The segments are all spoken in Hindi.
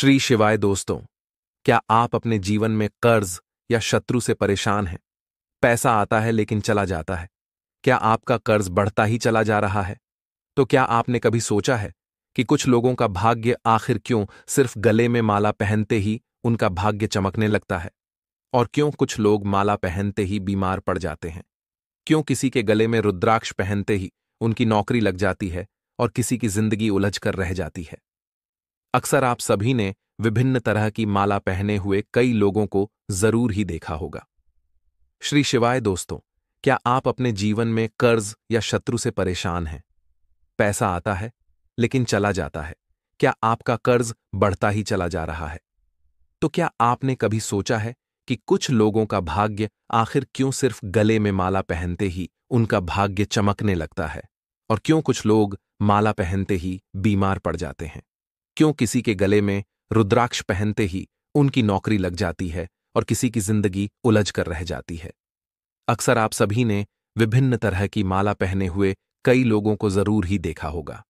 श्री शिवाय दोस्तों, क्या आप अपने जीवन में कर्ज या शत्रु से परेशान हैं? पैसा आता है लेकिन चला जाता है। क्या आपका कर्ज बढ़ता ही चला जा रहा है? तो क्या आपने कभी सोचा है कि कुछ लोगों का भाग्य आखिर क्यों सिर्फ गले में माला पहनते ही उनका भाग्य चमकने लगता है? और क्यों कुछ लोग माला पहनते ही बीमार पड़ जाते हैं? क्यों किसी के गले में रुद्राक्ष पहनते ही उनकी नौकरी लग जाती है और किसी की जिंदगी उलझ कर रह जाती है? अक्सर आप सभी ने विभिन्न तरह की माला पहने हुए कई लोगों को जरूर ही देखा होगा। श्री शिवाय दोस्तों, क्या आप अपने जीवन में कर्ज या शत्रु से परेशान हैं? पैसा आता है लेकिन चला जाता है। क्या आपका कर्ज बढ़ता ही चला जा रहा है? तो क्या आपने कभी सोचा है कि कुछ लोगों का भाग्य आखिर क्यों सिर्फ गले में माला पहनते ही उनका भाग्य चमकने लगता है? और क्यों कुछ लोग माला पहनते ही बीमार पड़ जाते हैं? क्यों किसी के गले में रुद्राक्ष पहनते ही उनकी नौकरी लग जाती है और किसी की जिंदगी उलझ कर रह जाती है? अक्सर आप सभी ने विभिन्न तरह की माला पहने हुए कई लोगों को जरूर ही देखा होगा।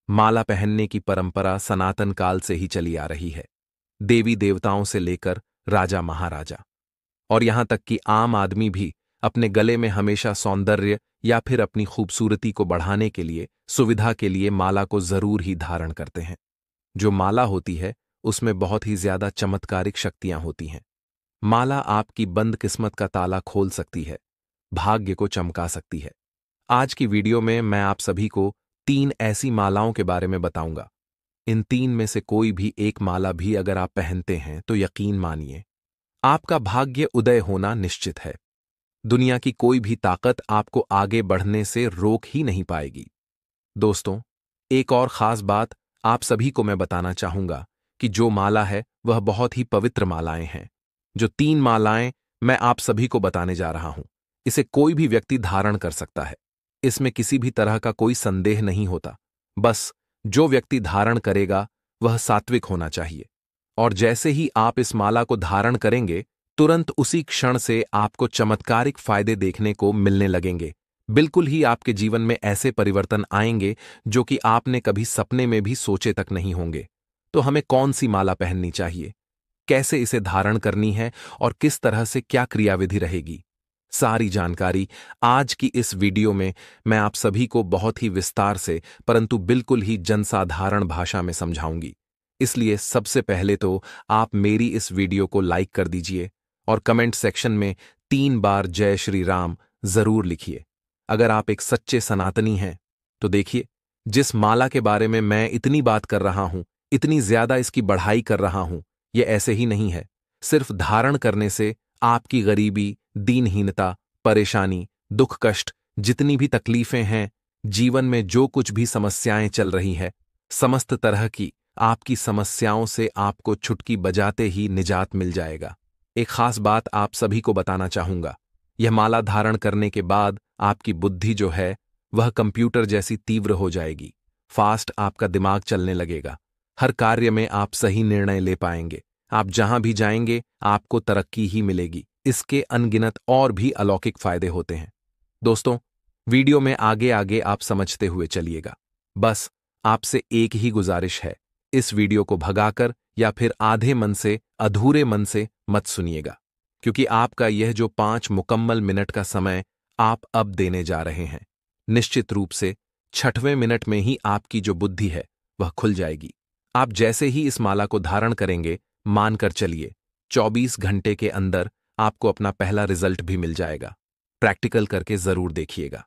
माला पहनने की परंपरा सनातन काल से ही चली आ रही है। देवी देवताओं से लेकर राजा महाराजा और यहां तक कि आम आदमी भी अपने गले में हमेशा सौंदर्य या फिर अपनी खूबसूरती को बढ़ाने के लिए, सुविधा के लिए माला को जरूर ही धारण करते हैं। जो माला होती है उसमें बहुत ही ज्यादा चमत्कारिक शक्तियां होती हैं। माला आपकी बंद किस्मत का ताला खोल सकती है, भाग्य को चमका सकती है। आज की वीडियो में मैं आप सभी को 3 ऐसी मालाओं के बारे में बताऊंगा। इन 3 में से कोई भी एक माला भी अगर आप पहनते हैं तो यकीन मानिए, आपका भाग्य उदय होना निश्चित है। दुनिया की कोई भी ताकत आपको आगे बढ़ने से रोक ही नहीं पाएगी। दोस्तों, एक और खास बात आप सभी को मैं बताना चाहूंगा कि जो माला है वह बहुत ही पवित्र मालाएं हैं। जो 3 मालाएं मैं आप सभी को बताने जा रहा हूं, इसे कोई भी व्यक्ति धारण कर सकता है। इसमें किसी भी तरह का कोई संदेह नहीं होता। बस जो व्यक्ति धारण करेगा वह सात्विक होना चाहिए। और जैसे ही आप इस माला को धारण करेंगे, तुरंत उसी क्षण से आपको चमत्कारिक फायदे देखने को मिलने लगेंगे। बिल्कुल ही आपके जीवन में ऐसे परिवर्तन आएंगे जो कि आपने कभी सपने में भी सोचे तक नहीं होंगे। तो हमें कौन सी माला पहननी चाहिए, कैसे इसे धारण करनी है और किस तरह से क्या क्रियाविधि रहेगी, सारी जानकारी आज की इस वीडियो में मैं आप सभी को बहुत ही विस्तार से परंतु बिल्कुल ही जनसाधारण भाषा में समझाऊंगी। इसलिए सबसे पहले तो आप मेरी इस वीडियो को लाइक कर दीजिए और कमेंट सेक्शन में 3 बार जय श्री राम जरूर लिखिए। अगर आप एक सच्चे सनातनी हैं तो देखिए, जिस माला के बारे में मैं इतनी बात कर रहा हूं, इतनी ज्यादा इसकी बढ़ाई कर रहा हूं, यह ऐसे ही नहीं है। सिर्फ धारण करने से आपकी गरीबी, दीनहीनता, परेशानी, दुख कष्ट, जितनी भी तकलीफें हैं, जीवन में जो कुछ भी समस्याएं चल रही है, समस्त तरह की आपकी समस्याओं से आपको चुटकी बजाते ही निजात मिल जाएगा। एक खास बात आप सभी को बताना चाहूंगा, यह माला धारण करने के बाद आपकी बुद्धि जो है वह कंप्यूटर जैसी तीव्र हो जाएगी। फास्ट आपका दिमाग चलने लगेगा। हर कार्य में आप सही निर्णय ले पाएंगे। आप जहां भी जाएंगे आपको तरक्की ही मिलेगी। इसके अनगिनत और भी अलौकिक फायदे होते हैं। दोस्तों, वीडियो में आगे आगे आप समझते हुए चलिएगा। बस आपसे एक ही गुजारिश है, इस वीडियो को भगाकर या फिर आधे मन से, अधूरे मन से मत सुनिएगा, क्योंकि आपका यह जो 5 मुकम्मल मिनट का समय आप अब देने जा रहे हैं, निश्चित रूप से 6वें मिनट में ही आपकी जो बुद्धि है वह खुल जाएगी। आप जैसे ही इस माला को धारण करेंगे, मानकर चलिए 24 घंटे के अंदर आपको अपना पहला रिजल्ट भी मिल जाएगा। प्रैक्टिकल करके जरूर देखिएगा।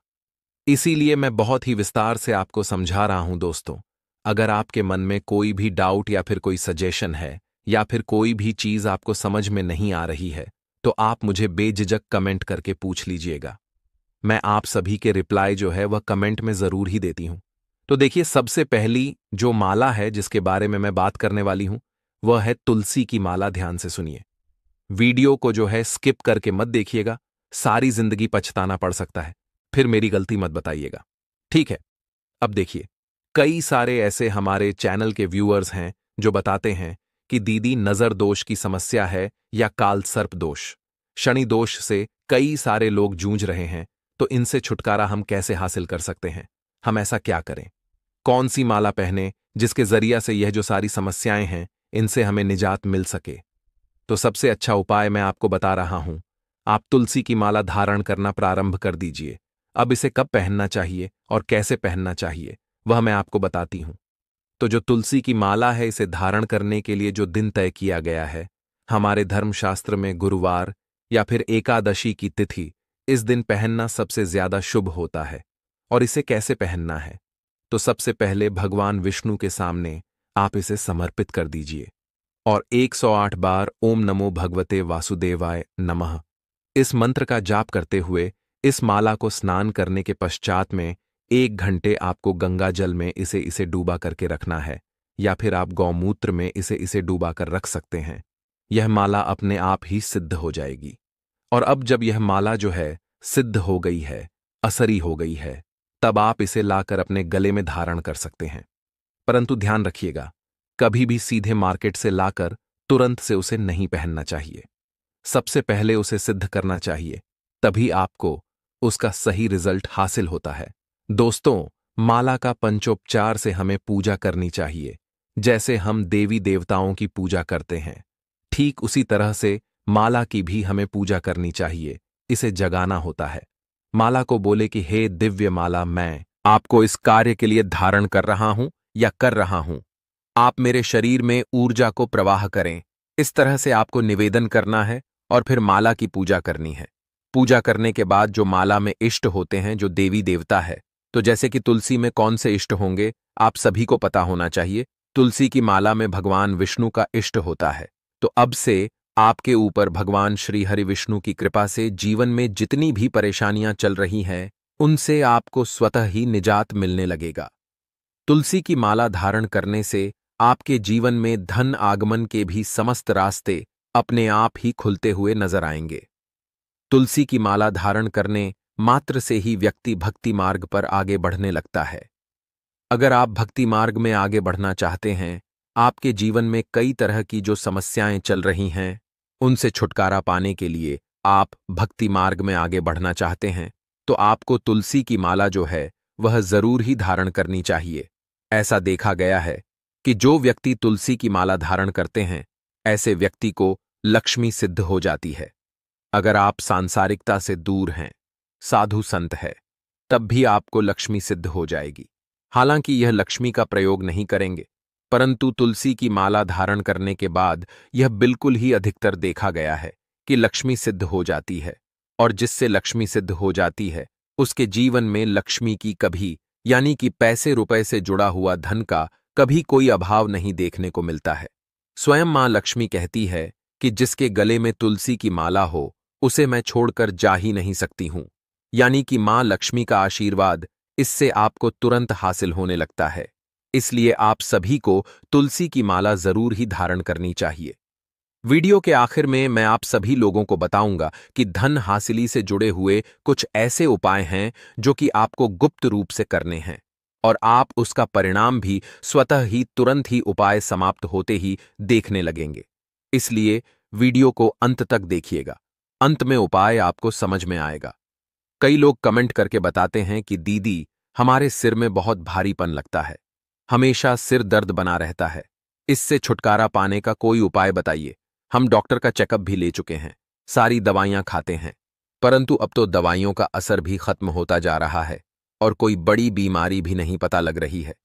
इसीलिए मैं बहुत ही विस्तार से आपको समझा रहा हूं। दोस्तों, अगर आपके मन में कोई भी डाउट या फिर कोई सजेशन है या फिर कोई भी चीज आपको समझ में नहीं आ रही है, तो आप मुझे बेझिझक कमेंट करके पूछ लीजिएगा। मैं आप सभी के रिप्लाई जो है वह कमेंट में जरूर ही देती हूं। तो देखिए, सबसे पहली जो माला है जिसके बारे में मैं बात करने वाली हूं, वह है तुलसी की माला। ध्यान से सुनिए। वीडियो को जो है स्किप करके मत देखिएगा, सारी जिंदगी पछताना पड़ सकता है, फिर मेरी गलती मत बताइएगा। ठीक है, अब देखिए, कई सारे ऐसे हमारे चैनल के व्यूअर्स हैं जो बताते हैं कि दीदी नजर दोष की समस्या है या काल सर्प दोष, शनि दोष से कई सारे लोग जूझ रहे हैं। तो इनसे छुटकारा हम कैसे हासिल कर सकते हैं? हम ऐसा क्या करें? कौन सी माला पहने जिसके जरिया से यह जो सारी समस्याएं हैं इनसे हमें निजात मिल सके। तो सबसे अच्छा उपाय मैं आपको बता रहा हूं। आप तुलसी की माला धारण करना प्रारंभ कर दीजिए। अब इसे कब पहनना चाहिए और कैसे पहनना चाहिए वह मैं आपको बताती हूं। तो जो तुलसी की माला है, इसे धारण करने के लिए जो दिन तय किया गया है, हमारे धर्मशास्त्र में गुरुवार या फिर एकादशी की तिथि, इस दिन पहनना सबसे ज्यादा शुभ होता है। और इसे कैसे पहनना है? तो सबसे पहले भगवान विष्णु के सामने आप इसे समर्पित कर दीजिए और 108 बार ओम नमो भगवते वासुदेवाय नमः इस मंत्र का जाप करते हुए इस माला को स्नान करने के पश्चात में 1 घंटे आपको गंगा जल में इसे डूबा करके रखना है, या फिर आप गौमूत्र में इसे डूबा कर रख सकते हैं। यह माला अपने आप ही सिद्ध हो जाएगी। और अब जब यह माला जो है सिद्ध हो गई है, असरी हो गई है, तब आप इसे लाकर अपने गले में धारण कर सकते हैं। परंतु ध्यान रखिएगा, कभी भी सीधे मार्केट से लाकर तुरंत से उसे नहीं पहनना चाहिए। सबसे पहले उसे सिद्ध करना चाहिए, तभी आपको उसका सही रिजल्ट हासिल होता है। दोस्तों, माला का पंचोपचार से हमें पूजा करनी चाहिए। जैसे हम देवी देवताओं की पूजा करते हैं, ठीक उसी तरह से माला की भी हमें पूजा करनी चाहिए। इसे जगाना होता है। माला को बोले कि हे दिव्य माला, मैं आपको इस कार्य के लिए धारण कर रहा हूं या कर रहा हूं। आप मेरे शरीर में ऊर्जा को प्रवाह करें। इस तरह से आपको निवेदन करना है और फिर माला की पूजा करनी है। पूजा करने के बाद जो माला में इष्ट होते हैं, जो देवी देवता है, तो जैसे कि तुलसी में कौन से इष्ट होंगे आप सभी को पता होना चाहिए। तुलसी की माला में भगवान विष्णु का इष्ट होता है। तो अब से आपके ऊपर भगवान श्री हरि विष्णु की कृपा से जीवन में जितनी भी परेशानियां चल रही हैं, उनसे आपको स्वतः ही निजात मिलने लगेगा। तुलसी की माला धारण करने से आपके जीवन में धन आगमन के भी समस्त रास्ते अपने आप ही खुलते हुए नजर आएंगे। तुलसी की माला धारण करने मात्र से ही व्यक्ति भक्ति मार्ग पर आगे बढ़ने लगता है। अगर आप भक्ति मार्ग में आगे बढ़ना चाहते हैं, आपके जीवन में कई तरह की जो समस्याएं चल रही हैं, उनसे छुटकारा पाने के लिए आप भक्ति मार्ग में आगे बढ़ना चाहते हैं, तो आपको तुलसी की माला जो है वह जरूर ही धारण करनी चाहिए। ऐसा देखा गया है कि जो व्यक्ति तुलसी की माला धारण करते हैं, ऐसे व्यक्ति को लक्ष्मी सिद्ध हो जाती है। अगर आप सांसारिकता से दूर हैं, साधु संत है, तब भी आपको लक्ष्मी सिद्ध हो जाएगी। हालांकि यह लक्ष्मी का प्रयोग नहीं करेंगे, परंतु तुलसी की माला धारण करने के बाद यह बिल्कुल ही अधिकतर देखा गया है कि लक्ष्मी सिद्ध हो जाती है। और जिससे लक्ष्मी सिद्ध हो जाती है, उसके जीवन में लक्ष्मी की कभी, यानी कि पैसे रुपए से जुड़ा हुआ धन का कभी कोई अभाव नहीं देखने को मिलता है। स्वयं मां लक्ष्मी कहती है कि जिसके गले में तुलसी की माला हो, उसे मैं छोड़कर जा ही नहीं सकती हूं। यानी कि मां लक्ष्मी का आशीर्वाद इससे आपको तुरंत हासिल होने लगता है। इसलिए आप सभी को तुलसी की माला जरूर ही धारण करनी चाहिए। वीडियो के आखिर में मैं आप सभी लोगों को बताऊंगा कि धन हासिली से जुड़े हुए कुछ ऐसे उपाय हैं जो कि आपको गुप्त रूप से करने हैं, और आप उसका परिणाम भी स्वतः ही तुरंत ही उपाय समाप्त होते ही देखने लगेंगे। इसलिए वीडियो को अंत तक देखिएगा, अंत में उपाय आपको समझ में आएगा। कई लोग कमेंट करके बताते हैं कि दीदी, हमारे सिर में बहुत भारीपन लगता है, हमेशा सिर दर्द बना रहता है, इससे छुटकारा पाने का कोई उपाय बताइए। हम डॉक्टर का चेकअप भी ले चुके हैं, सारी दवाइयां खाते हैं, परंतु अब तो दवाइयों का असर भी खत्म होता जा रहा है और कोई बड़ी बीमारी भी नहीं पता लग रही है।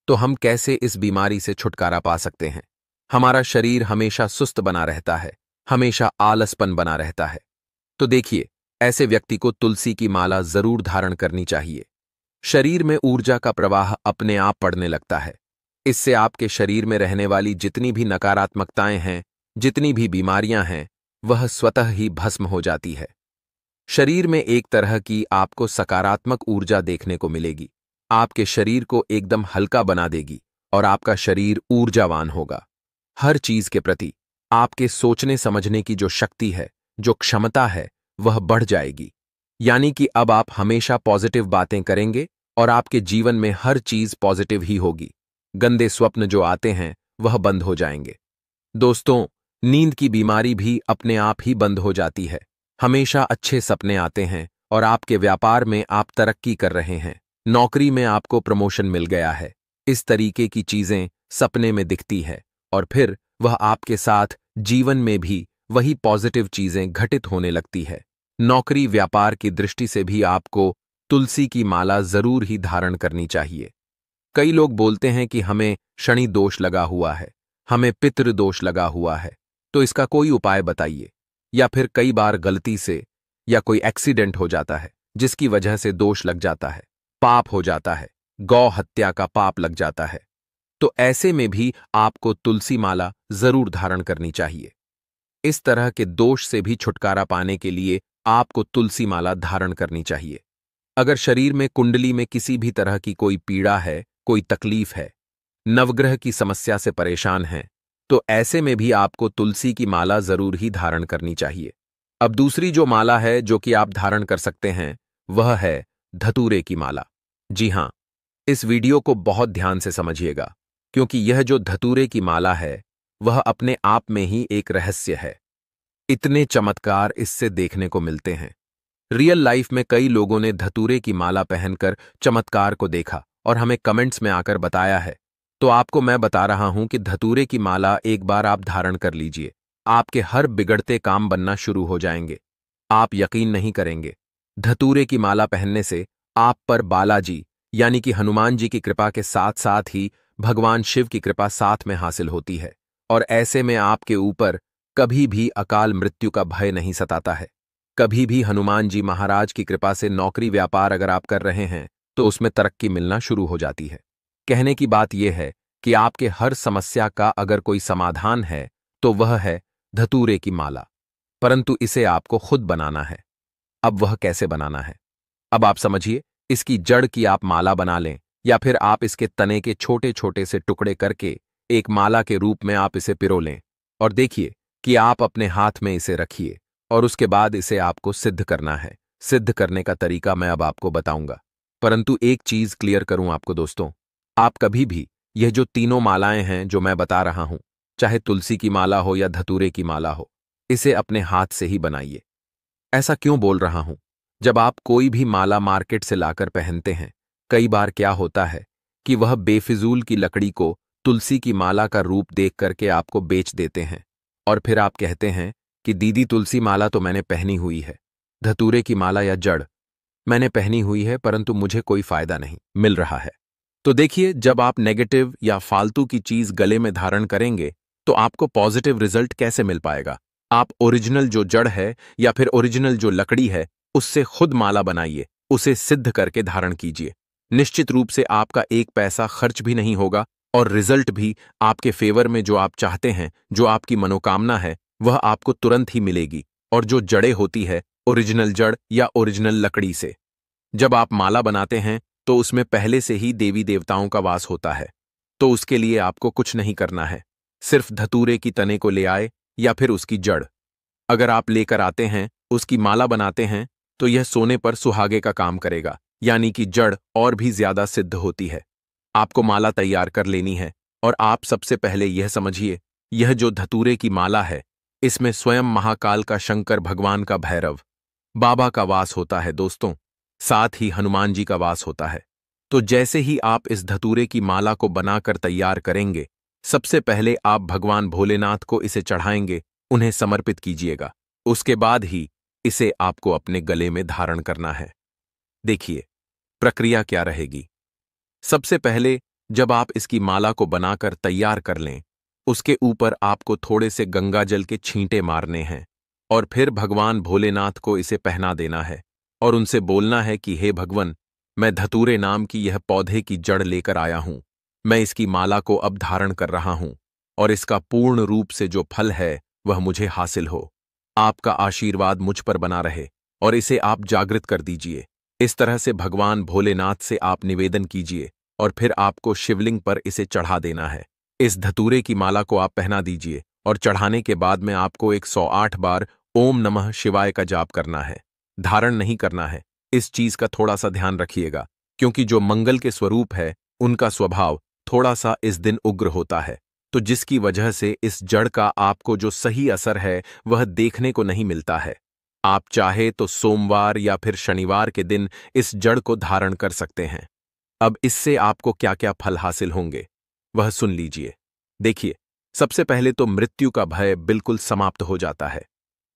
तो हम कैसे इस बीमारी से छुटकारा पा सकते हैं? हमारा शरीर हमेशा सुस्त बना रहता है, हमेशा आलसपन बना रहता है। तो देखिए, ऐसे व्यक्ति को तुलसी की माला जरूर धारण करनी चाहिए। शरीर में ऊर्जा का प्रवाह अपने आप पड़ने लगता है। इससे आपके शरीर में रहने वाली जितनी भी नकारात्मकताएं हैं, जितनी भी बीमारियां हैं, वह स्वतः ही भस्म हो जाती है। शरीर में एक तरह की आपको सकारात्मक ऊर्जा देखने को मिलेगी। आपके शरीर को एकदम हल्का बना देगी और आपका शरीर ऊर्जावान होगा। हर चीज के प्रति आपके सोचने समझने की जो शक्ति है, जो क्षमता है, वह बढ़ जाएगी। यानी कि अब आप हमेशा पॉजिटिव बातें करेंगे और आपके जीवन में हर चीज पॉजिटिव ही होगी। गंदे स्वप्न जो आते हैं वह बंद हो जाएंगे। दोस्तों, नींद की बीमारी भी अपने आप ही बंद हो जाती है। हमेशा अच्छे सपने आते हैं और आपके व्यापार में आप तरक्की कर रहे हैं, नौकरी में आपको प्रमोशन मिल गया है। इस तरीके की चीजें सपने में दिखती है और फिर वह आपके साथ जीवन में भी वही पॉजिटिव चीजें घटित होने लगती है। नौकरी व्यापार की दृष्टि से भी आपको तुलसी की माला जरूर ही धारण करनी चाहिए। कई लोग बोलते हैं कि हमें शनि दोष लगा हुआ है, हमें पितृ दोष लगा हुआ है, तो इसका कोई उपाय बताइए। या फिर कई बार गलती से या कोई एक्सीडेंट हो जाता है जिसकी वजह से दोष लग जाता है, पाप हो जाता है, गौ हत्या का पाप लग जाता है, तो ऐसे में भी आपको तुलसी माला जरूर धारण करनी चाहिए। इस तरह के दोष से भी छुटकारा पाने के लिए आपको तुलसी माला धारण करनी चाहिए। अगर शरीर में कुंडली में किसी भी तरह की कोई पीड़ा है, कोई तकलीफ है, नवग्रह की समस्या से परेशान हैं, तो ऐसे में भी आपको तुलसी की माला जरूर ही धारण करनी चाहिए। अब दूसरी जो माला है जो कि आप धारण कर सकते हैं वह है धतूरे की माला। जी हां, इस वीडियो को बहुत ध्यान से समझिएगा, क्योंकि यह जो धतूरे की माला है वह अपने आप में ही एक रहस्य है। इतने चमत्कार इससे देखने को मिलते हैं। रियल लाइफ में कई लोगों ने धतूरे की माला पहनकर चमत्कार को देखा और हमें कमेंट्स में आकर बताया है। तो आपको मैं बता रहा हूं कि धतूरे की माला एक बार आप धारण कर लीजिए, आपके हर बिगड़ते काम बनना शुरू हो जाएंगे। आप यकीन नहीं करेंगे, धतूरे की माला पहनने से आप पर बालाजी यानी कि हनुमान जी की कृपा के साथ साथ ही भगवान शिव की कृपा साथ में हासिल होती है, और ऐसे में आपके ऊपर कभी भी अकाल मृत्यु का भय नहीं सताता है। कभी भी हनुमान जी महाराज की कृपा से नौकरी व्यापार अगर आप कर रहे हैं तो उसमें तरक्की मिलना शुरू हो जाती है। कहने की बात यह है कि आपके हर समस्या का अगर कोई समाधान है तो वह है धतूरे की माला, परंतु इसे आपको खुद बनाना है। अब वह कैसे बनाना है, अब आप समझिए। इसकी जड़ की आप माला बना लें या फिर आप इसके तने के छोटे छोटे से टुकड़े करके एक माला के रूप में आप इसे पिरो लें और देखिए कि आप अपने हाथ में इसे रखिए और उसके बाद इसे आपको सिद्ध करना है। सिद्ध करने का तरीका मैं अब आपको बताऊंगा, परंतु एक चीज क्लियर करूं आपको दोस्तों, आप कभी भी यह जो तीनों मालाएं हैं जो मैं बता रहा हूं, चाहे तुलसी की माला हो या धतूरे की माला हो, इसे अपने हाथ से ही बनाइए। ऐसा क्यों बोल रहा हूं? जब आप कोई भी माला मार्केट से लाकर पहनते हैं, कई बार क्या होता है कि वह बेफिजूल की लकड़ी को तुलसी की माला का रूप देख करके आपको बेच देते हैं और फिर आप कहते हैं कि दीदी तुलसी माला तो मैंने पहनी हुई है, धतूरे की माला या जड़ मैंने पहनी हुई है, परंतु मुझे कोई फायदा नहीं मिल रहा है। तो देखिए, जब आप नेगेटिव या फालतू की चीज गले में धारण करेंगे तो आपको पॉजिटिव रिजल्ट कैसे मिल पाएगा? आप ओरिजिनल जो जड़ है या फिर ओरिजिनल जो लकड़ी है उससे खुद माला बनाइए, उसे सिद्ध करके धारण कीजिए। निश्चित रूप से आपका एक पैसा खर्च भी नहीं होगा और रिजल्ट भी आपके फेवर में जो आप चाहते हैं, जो आपकी मनोकामना है, वह आपको तुरंत ही मिलेगी। और जो जड़ें होती है ओरिजिनल जड़ या ओरिजिनल लकड़ी से, जब आप माला बनाते हैं तो उसमें पहले से ही देवी देवताओं का वास होता है। तो उसके लिए आपको कुछ नहीं करना है, सिर्फ धतूरे की तने को ले आए या फिर उसकी जड़ अगर आप लेकर आते हैं, उसकी माला बनाते हैं, तो यह सोने पर सुहागे का काम करेगा, यानी कि जड़ और भी ज्यादा सिद्ध होती है। आपको माला तैयार कर लेनी है और आप सबसे पहले यह समझिए, यह जो धतूरे की माला है इसमें स्वयं महाकाल का शंकर भगवान का भैरव बाबा का वास होता है दोस्तों, साथ ही हनुमान जी का वास होता है। तो जैसे ही आप इस धतूरे की माला को बनाकर तैयार करेंगे, सबसे पहले आप भगवान भोलेनाथ को इसे चढ़ाएंगे, उन्हें समर्पित कीजिएगा। उसके बाद ही इसे आपको अपने गले में धारण करना है। देखिए प्रक्रिया क्या रहेगी। सबसे पहले जब आप इसकी माला को बनाकर तैयार कर लें, उसके ऊपर आपको थोड़े से गंगा जल के छींटे मारने हैं और फिर भगवान भोलेनाथ को इसे पहना देना है और उनसे बोलना है कि हे भगवान, मैं धतूरे नाम की यह पौधे की जड़ लेकर आया हूं, मैं इसकी माला को अब धारण कर रहा हूं और इसका पूर्ण रूप से जो फल है वह मुझे हासिल हो। आपका आशीर्वाद मुझ पर बना रहे और इसे आप जागृत कर दीजिए। इस तरह से भगवान भोलेनाथ से आप निवेदन कीजिए और फिर आपको शिवलिंग पर इसे चढ़ा देना है। इस धतूरे की माला को आप पहना दीजिए और चढ़ाने के बाद में आपको 108 बार ओम नमः शिवाय का जाप करना है। धारण नहीं करना है, इस चीज का थोड़ा सा ध्यान रखिएगा, क्योंकि जो मंगल के स्वरूप है उनका स्वभाव थोड़ा सा इस दिन उग्र होता है, तो जिसकी वजह से इस जड़ का आपको जो सही असर है वह देखने को नहीं मिलता है। आप चाहे तो सोमवार या फिर शनिवार के दिन इस जड़ को धारण कर सकते हैं। अब इससे आपको क्या क्या फल हासिल होंगे वह सुन लीजिए। देखिए, सबसे पहले तो मृत्यु का भय बिल्कुल समाप्त हो जाता है।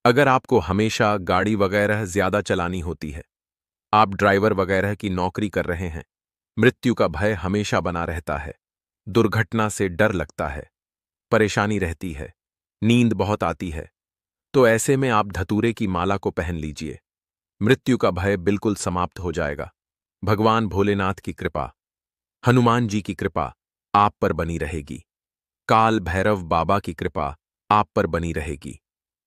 अगर आपको हमेशा गाड़ी वगैरह ज्यादा चलानी होती है, आप ड्राइवर वगैरह की नौकरी कर रहे हैं, मृत्यु का भय हमेशा बना रहता है। दुर्घटना से डर लगता है, परेशानी रहती है, नींद बहुत आती है, तो ऐसे में आप धतूरे की माला को पहन लीजिए। मृत्यु का भय बिल्कुल समाप्त हो जाएगा। भगवान भोलेनाथ की कृपा, हनुमान जी की कृपा आप पर बनी रहेगी। काल भैरव बाबा की कृपा आप पर बनी रहेगी।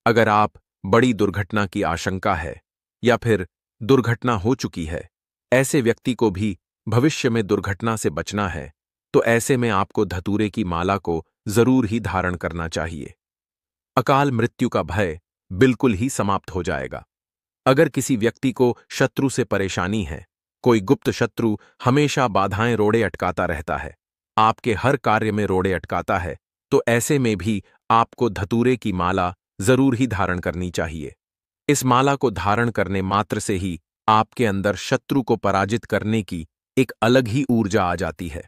अगर आप बड़ी दुर्घटना की आशंका है या फिर दुर्घटना हो चुकी है, ऐसे व्यक्ति को भी भविष्य में दुर्घटना से बचना है, तो ऐसे में आपको धतूरे की माला को जरूर ही धारण करना चाहिए। अकाल मृत्यु का भय बिल्कुल ही समाप्त हो जाएगा। अगर किसी व्यक्ति को शत्रु से परेशानी है, कोई गुप्त शत्रु हमेशा बाधाएं रोड़े अटकाता रहता है, आपके हर कार्य में रोड़े अटकाता है, तो ऐसे में भी आपको धतूरे की माला जरूर ही धारण करनी चाहिए। इस माला को धारण करने मात्र से ही आपके अंदर शत्रु को पराजित करने की एक अलग ही ऊर्जा आ जाती है।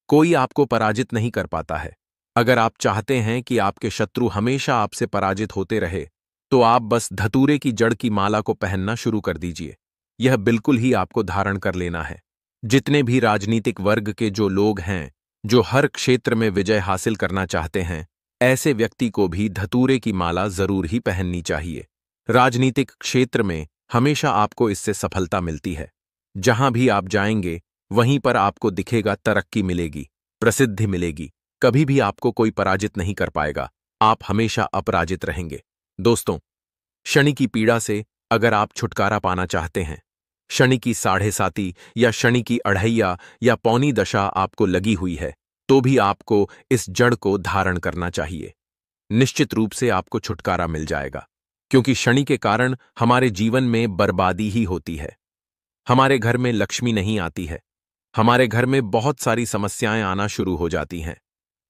कोई आपको पराजित नहीं कर पाता है। अगर आप चाहते हैं कि आपके शत्रु हमेशा आपसे पराजित होते रहे, तो आप बस धतूरे की जड़ की माला को पहनना शुरू कर दीजिए। यह बिल्कुल ही आपको धारण कर लेना है। जितने भी राजनीतिक वर्ग के जो लोग हैं, जो हर क्षेत्र में विजय हासिल करना चाहते हैं, ऐसे व्यक्ति को भी धतूरे की माला जरूर ही पहननी चाहिए। राजनीतिक क्षेत्र में हमेशा आपको इससे सफलता मिलती है। जहां भी आप जाएंगे, वहीं पर आपको दिखेगा तरक्की मिलेगी, प्रसिद्धि मिलेगी। कभी भी आपको कोई पराजित नहीं कर पाएगा। आप हमेशा अपराजित रहेंगे। दोस्तों, शनि की पीड़ा से अगर आप छुटकारा पाना चाहते हैं, शनि की साढ़े साती या शनि की अढ़ैया या पौनी दशा आपको लगी हुई है, तो भी आपको इस जड़ को धारण करना चाहिए। निश्चित रूप से आपको छुटकारा मिल जाएगा, क्योंकि शनि के कारण हमारे जीवन में बर्बादी ही होती है। हमारे घर में लक्ष्मी नहीं आती है। हमारे घर में बहुत सारी समस्याएं आना शुरू हो जाती हैं।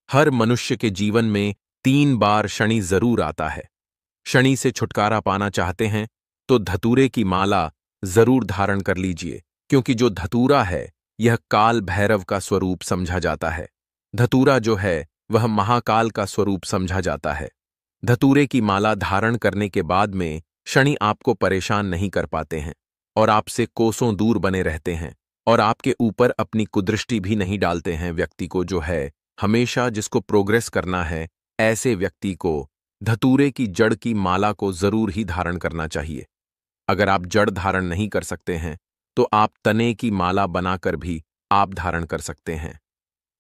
हर मनुष्य के जीवन में 3 बार शनि जरूर आता है। शनि से छुटकारा पाना चाहते हैं तो धतूरे की माला जरूर धारण कर लीजिए, क्योंकि जो धतूरा है यह काल भैरव का स्वरूप समझा जाता है। धतूरा जो है वह महाकाल का स्वरूप समझा जाता है। धतूरे की माला धारण करने के बाद में शनि आपको परेशान नहीं कर पाते हैं और आपसे कोसों दूर बने रहते हैं और आपके ऊपर अपनी कुदृष्टि भी नहीं डालते हैं। व्यक्ति को जो है हमेशा जिसको प्रोग्रेस करना है, ऐसे व्यक्ति को धतूरे की जड़ की माला को जरूर ही धारण करना चाहिए। अगर आप जड़ धारण नहीं कर सकते हैं तो आप तने की माला बनाकर भी आप धारण कर सकते हैं।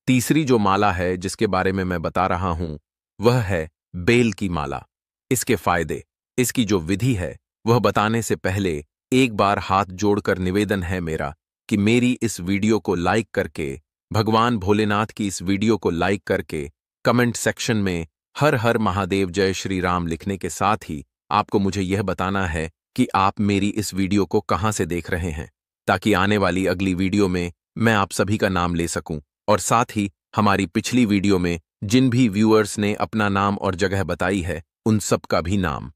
तीसरी जो माला है जिसके बारे में मैं बता रहा हूं, वह है बेल की माला। इसके फायदे, इसकी जो विधि है वह बताने से पहले एक बार हाथ जोड़कर निवेदन है मेरा कि मेरी इस वीडियो को लाइक करके, भगवान भोलेनाथ की इस वीडियो को लाइक करके कमेंट सेक्शन में हर हर महादेव जय श्री राम लिखने के साथ ही आपको मुझे यह बताना है कि आप मेरी इस वीडियो को कहां से देख रहे हैं, ताकि आने वाली अगली वीडियो में मैं आप सभी का नाम ले सकूं और साथ ही हमारी पिछली वीडियो में जिन भी व्यूअर्स ने अपना नाम और जगह बताई है उन सब का भी नाम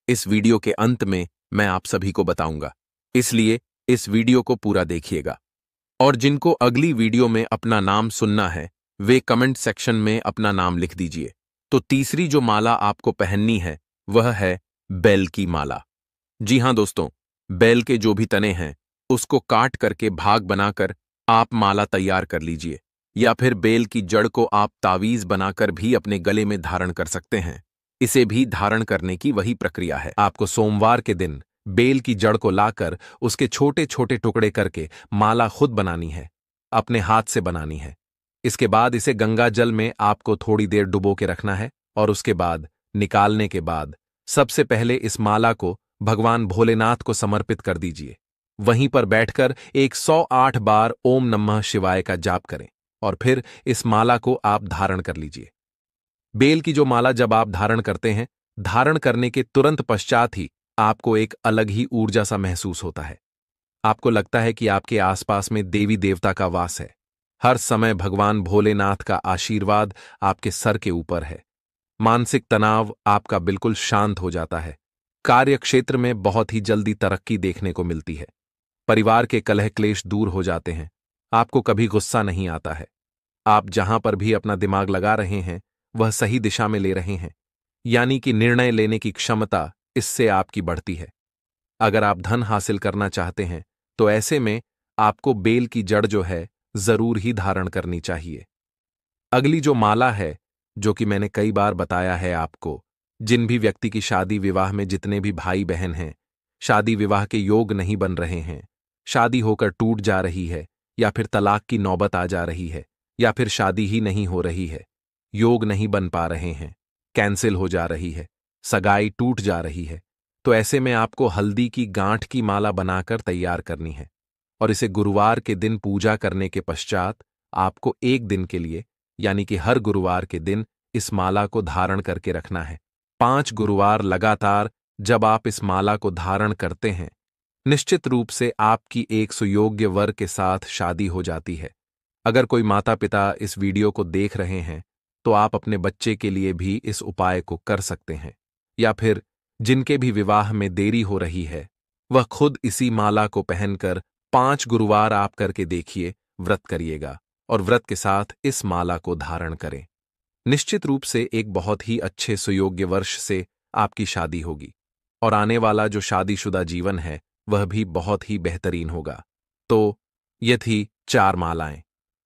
इस वीडियो के अंत में मैं आप सभी को बताऊंगा। इसलिए इस वीडियो को पूरा देखिएगा और जिनको अगली वीडियो में अपना नाम सुनना है वे कमेंट सेक्शन में अपना नाम लिख दीजिए। तो तीसरी जो माला आपको पहननी है वह है बेल की माला। जी हां दोस्तों, बेल के जो भी तने हैं उसको काट करके भाग बनाकर आप माला तैयार कर लीजिए, या फिर बेल की जड़ को आप तावीज बनाकर भी अपने गले में धारण कर सकते हैं। इसे भी धारण करने की वही प्रक्रिया है। आपको सोमवार के दिन बेल की जड़ को लाकर उसके छोटे छोटे टुकड़े करके माला खुद बनानी है, अपने हाथ से बनानी है। इसके बाद इसे गंगा जल में आपको थोड़ी देर डुबो के रखना है और उसके बाद निकालने के बाद सबसे पहले इस माला को भगवान भोलेनाथ को समर्पित कर दीजिए। वहीं पर बैठकर 108 बार ओम नमः शिवाय का जाप करें और फिर इस माला को आप धारण कर लीजिए। बेल की जो माला जब आप धारण करते हैं, धारण करने के तुरंत पश्चात ही आपको एक अलग ही ऊर्जा सा महसूस होता है। आपको लगता है कि आपके आसपास में देवी देवता का वास है। हर समय भगवान भोलेनाथ का आशीर्वाद आपके सर के ऊपर है। मानसिक तनाव आपका बिल्कुल शांत हो जाता है। कार्य क्षेत्र में बहुत ही जल्दी तरक्की देखने को मिलती है। परिवार के कलह क्लेश दूर हो जाते हैं। आपको कभी गुस्सा नहीं आता है। आप जहां पर भी अपना दिमाग लगा रहे हैं वह सही दिशा में ले रहे हैं, यानी कि निर्णय लेने की क्षमता इससे आपकी बढ़ती है। अगर आप धन हासिल करना चाहते हैं तो ऐसे में आपको बेल की जड़ जो है जरूर ही धारण करनी चाहिए। अगली जो माला है, जो कि मैंने कई बार बताया है आपको, जिन भी व्यक्ति की शादी विवाह में जितने भी भाई बहन हैं, शादी विवाह के योग नहीं बन रहे हैं, शादी होकर टूट जा रही है, या फिर तलाक की नौबत आ जा रही है, या फिर शादी ही नहीं हो रही है, योग नहीं बन पा रहे हैं, कैंसिल हो जा रही है, सगाई टूट जा रही है, तो ऐसे में आपको हल्दी की गांठ की माला बनाकर तैयार करनी है और इसे गुरुवार के दिन पूजा करने के पश्चात आपको एक दिन के लिए, यानी कि हर गुरुवार के दिन इस माला को धारण करके रखना है। 5 गुरुवार लगातार जब आप इस माला को धारण करते हैं, निश्चित रूप से आपकी एक सुयोग्य वर के साथ शादी हो जाती है। अगर कोई माता पिता इस वीडियो को देख रहे हैं तो आप अपने बच्चे के लिए भी इस उपाय को कर सकते हैं, या फिर जिनके भी विवाह में देरी हो रही है वह खुद इसी माला को पहनकर 5 गुरुवार आप करके देखिए, व्रत करिएगा और व्रत के साथ इस माला को धारण करें। निश्चित रूप से एक बहुत ही अच्छे सुयोग्य वर्ष से आपकी शादी होगी और आने वाला जो शादीशुदा जीवन है वह भी बहुत ही बेहतरीन होगा। तो ये थी 4 मालाएं।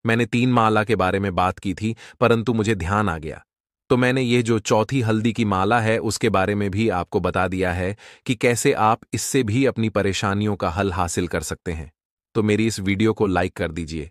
मैंने 3 माला के बारे में बात की थी, परंतु मुझे ध्यान आ गया तो मैंने ये जो चौथी हल्दी की माला है उसके बारे में भी आपको बता दिया है कि कैसे आप इससे भी अपनी परेशानियों का हल हासिल कर सकते हैं। तो मेरी इस वीडियो को लाइक कर दीजिए